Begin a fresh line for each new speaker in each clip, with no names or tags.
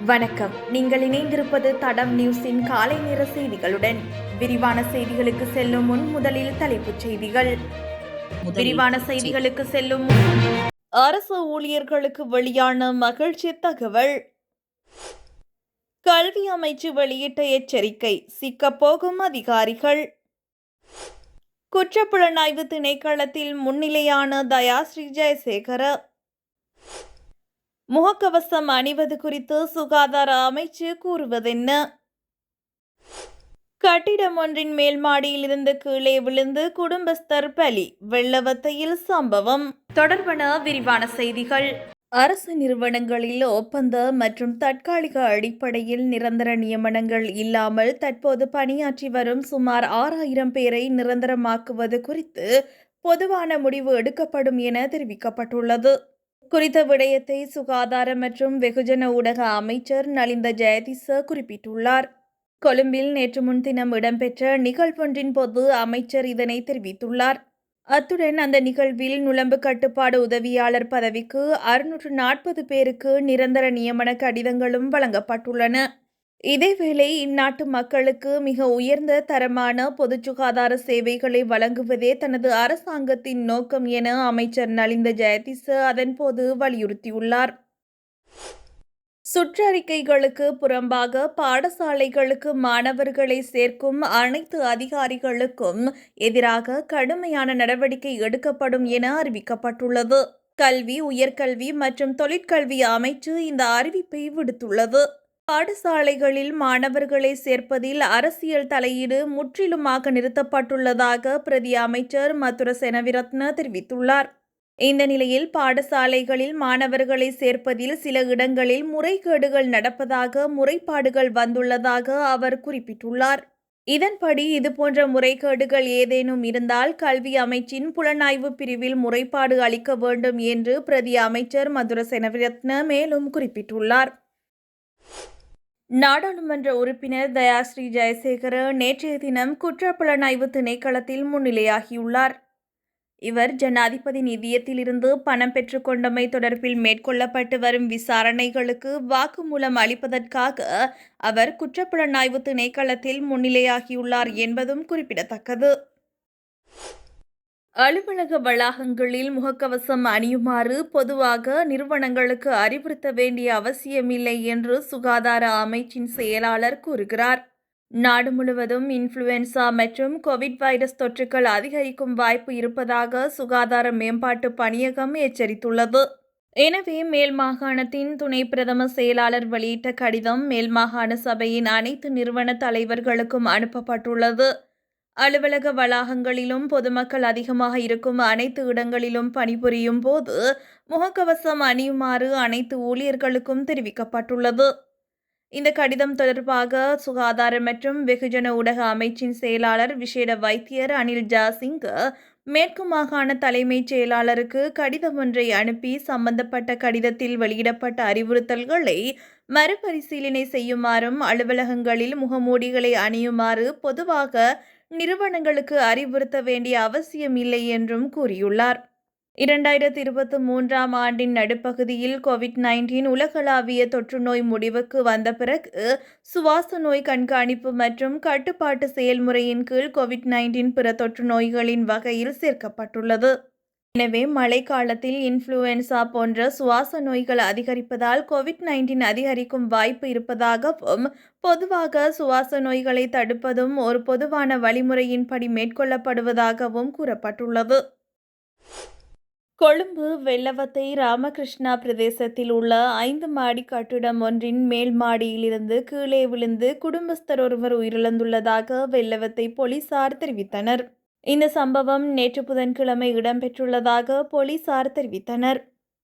வணக்கம். நீங்கள் இணைந்திருப்பது தடம் நியூஸின் காலை நேர செய்திகளுடன். விரிவான செய்திகளுக்கு செல்லும் முன் முதலில் தலைப்புச் செய்திகள். விரிவான செய்திகளுக்கு செல்லும் முன் அரசு ஊழியர்களுக்கு வெளியான மகிழ்ச்சி தகவல். கல்வி அமைச்சு வெளியிட்ட எச்சரிக்கை, சிக்கப்போகும் அதிகாரிகள். குற்றப்புலனாய்வு திணைக்களத்தில் முன்னிலையான தயாஸ்ரீ ஜெயசேகர. முகக்கவசம் அணிவது குறித்து சுகாதார அமைச்சு கூறுவதென்ன? கட்டிடம் ஒன்றின் மேல் மாடியில் இருந்து கீழே விழுந்து குடும்பஸ்தர் பலி, வெள்ளவத்தையில் சம்பவம். தொடர்பான விரிவான செய்திகள். அரசு நிறுவனங்களில் ஒப்பந்த மற்றும் தற்காலிக அடிப்படையில் நிரந்தர நியமனங்கள் இல்லாமல் தற்போது பணியாற்றி வரும் சுமார் 6000 பேரை நிரந்தரமாக்குவது குறித்து பொதுவான முடிவு எடுக்கப்படும் என தெரிவிக்கப்பட்டுள்ளது. குறித்த விடயத்தை சுகாதார மற்றும் வெகுஜன ஊடக அமைச்சர் நலிந்த ஜெயதிச குறிப்பிட்டுள்ளார். கொழும்பில் நேற்று முன்தினம் இடம்பெற்ற நிகழ்வொன்றின் போது அமைச்சர் இதனை தெரிவித்துள்ளார். அத்துடன் அந்த நிகழ்வில் நுளம்பு கட்டுப்பாடு உதவியாளர் பதவிக்கு 640 பேருக்கு நிரந்தர நியமன கடிதங்களும் வழங்கப்பட்டுள்ளன. இதேவேளை இந்நாட்டு மக்களுக்கு மிக உயர்ந்த தரமான பொது சுகாதார சேவைகளை வழங்குவதே தனது அரசாங்கத்தின் நோக்கம் என அமைச்சர் நலிந்த ஜெயதிச அதன்போது வலியுறுத்தியுள்ளார். சுற்றறிக்கைகளுக்கு புறம்பாக பாடசாலைகளுக்கு மாணவர்களை சேர்க்கும் அனைத்து அதிகாரிகளுக்கும் எதிராக கடுமையான நடவடிக்கை எடுக்கப்படும் என அறிவிக்கப்பட்டுள்ளது. கல்வி, உயர்கல்வி மற்றும் தொழிற்கல்வி அமைச்சு இந்த அறிவிப்பை விடுத்துள்ளது. பாடசாலைகளில் மாணவர்களை சேர்ப்பதில் அரசியல் தலையீடு முற்றிலுமாக நிறுத்தப்பட்டுள்ளதாக பிரதி அமைச்சர் மதுர செனவிரத்ன தெரிவித்துள்ளார். இந்த நிலையில் பாடசாலைகளில் மாணவர்களை சேர்ப்பதில் சில இடங்களில் முறைகேடுகள் நடப்பதாக முறைப்பாடுகள் வந்துள்ளதாக அவர் குறிப்பிட்டுள்ளார். இதன்படி இதுபோன்ற முறைகேடுகள் ஏதேனும் இருந்தால் கல்வி அமைச்சின் புலனாய்வு பிரிவில் முறைப்பாடு அளிக்க வேண்டும் என்று பிரதி அமைச்சர் மதுர செனவிரத்ன மேலும் குறிப்பிட்டுள்ளார். நாடாளுமன்ற உறுப்பினர் தயாஸ்ரீ ஜெயசேகர நேற்றைய தினம் குற்றப்புலனாய்வு திணைக்களத்தில் முன்னிலையாகியுள்ளார். இவர் ஜனாதிபதி நிதியத்திலிருந்து பணம் பெற்றுக்கொண்டமை தொடர்பில் மேற்கொள்ளப்பட்டு வரும் விசாரணைகளுக்கு வாக்குமூலம் அளிப்பதற்காக அவர் குற்றப்புலனாய்வு திணைக்களத்தில் முன்னிலையாகியுள்ளார் என்பதும் குறிப்பிடத்தக்கது. அலுவலக வளாகங்களில் முகக்கவசம் அணியுமாறு பொதுவாக நிறுவனங்களுக்கு அறிவுறுத்த வேண்டிய அவசியமில்லை என்று சுகாதார அமைச்சின் செயலாளர் கூறுகிறார். நாடு முழுவதும் இன்ஃப்ளூயன்சா மற்றும் கோவிட் வைரஸ் தொற்றுகள் அதிகரிக்கும் வாய்ப்பு இருப்பதாக சுகாதார மேம்பாட்டு பணியகம் எச்சரித்துள்ளது. எனவே மேல் மாகாணத்தின் துணை பிரதம செயலாளர் வெளியிட்ட கடிதம் மேல் மாகாண சபையின் அனைத்து நிறுவன தலைவர்களுக்கும் அனுப்பப்பட்டுள்ளது. அலுவலக வளாகங்களிலும் பொதுமக்கள் அதிகமாக இருக்கும் அனைத்து இடங்களிலும் பணிபுரியும் போது முகக்கவசம் அணியுமாறு அனைத்து ஊழியர்களுக்கும் தெரிவிக்கப்பட்டுள்ளது. இந்த கடிதம் தொடர்பாக சுகாதார மற்றும் வெகுஜன ஊடக அமைச்சின் செயலாளர் விசேட வைத்தியர் அனில் ஜாசிங்க மேற்கு மாகாண தலைமைச் செயலாளருக்கு கடிதம் ஒன்றை அனுப்பி சம்பந்தப்பட்ட கடிதத்தில் வெளியிடப்பட்ட அறிவுறுத்தல்களை மறுபரிசீலனை செய்யுமாறும் அலுவலகங்களில் முகமூடிகளை அணியுமாறு பொதுவாக நிறுவனங்களுக்கு அறிவுறுத்த வேண்டிய அவசியமில்லை என்றும் கூறியுள்ளார். 2023 ஆண்டின் நடுப்பகுதியில் கோவிட்-19 உலகளாவிய தொற்றுநோய் முடிவுக்கு வந்த பிறகு சுவாச நோய் கண்காணிப்பு மற்றும் கட்டுப்பாட்டு செயல்முறையின் கீழ் கோவிட்-19 பிற தொற்று நோய்களின் வகையில் சேர்க்கப்பட்டுள்ளது. எனவே மழைக்காலத்தில் இன்ஃப்ளூயன்சா போன்ற சுவாச நோய்கள் அதிகரிப்பதால் கோவிட்-19 அதிகரிக்கும் வாய்ப்பு இருப்பதாகவும் பொதுவாக சுவாச நோய்களை தடுப்பதும் ஒரு பொதுவான வழிமுறையின்படி மேற்கொள்ளப்படுவதாகவும் கூறப்பட்டுள்ளது. கொழும்பு வெள்ளவத்தை ராமகிருஷ்ணா பிரதேசத்தில் உள்ள 5 மாடி கட்டிடம் ஒன்றின் மேல் மாடியிலிருந்து கீழே விழுந்து குடும்பஸ்தர் ஒருவர் உயிரிழந்துள்ளதாக வெள்ளவத்தை போலீசார் தெரிவித்தனர். இந்த சம்பவம் நேற்று புதன்கிழமை இடம்பெற்றுள்ளதாக போலீசார் தெரிவித்தனர்.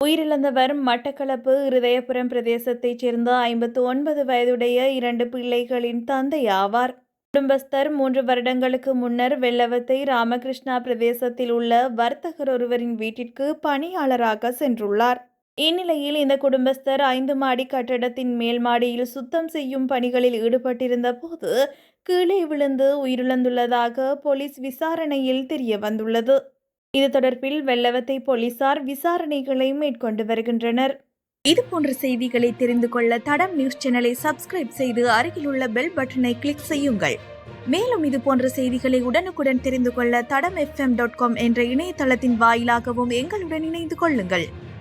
உயிரிழந்தவர் மட்டக்களப்பு இருதயபுரம் பிரதேசத்தைச் சேர்ந்த 59 வயதுடைய 2 பிள்ளைகளின் தந்தை ஆவார். குடும்பஸ்தர் 3 வருடங்களுக்கு முன்னர் வெள்ளவத்தை ராமகிருஷ்ணா பிரதேசத்தில் உள்ள வர்த்தகர் ஒருவரின் வீட்டிற்கு பணியாளராக சென்றுள்ளார். இந்நிலையில் இந்த குடும்பஸ்தர் 5 மாடி கட்டடத்தின் மேல் மாடியில் சுத்தம் செய்யும் பணிகளில் ஈடுபட்டிருந்த போது கீழே விழுந்து உயிரிழந்துள்ளதாக போலீஸ் விசாரணையில் தெரிய வந்துள்ளது. இது தொடர்பில் வெள்ளவத்தை போலீசார் விசாரணைகளை மேற்கொண்டு வருகின்றனர். இது போன்ற செய்திகளை தெரிந்து கொள்ள தடம் நியூஸ் சேனலை சப்ஸ்கிரைப் செய்து அருகில் உள்ள பெல் பட்டனை கிளிக் செய்யுங்கள். மேலும் இது போன்ற செய்திகளை உடனுக்குடன் தெரிந்து கொள்ள தடம் FM.com என்ற இணையதளத்தின் வாயிலாகவும் எங்களுடன் இணைந்து கொள்ளுங்கள்.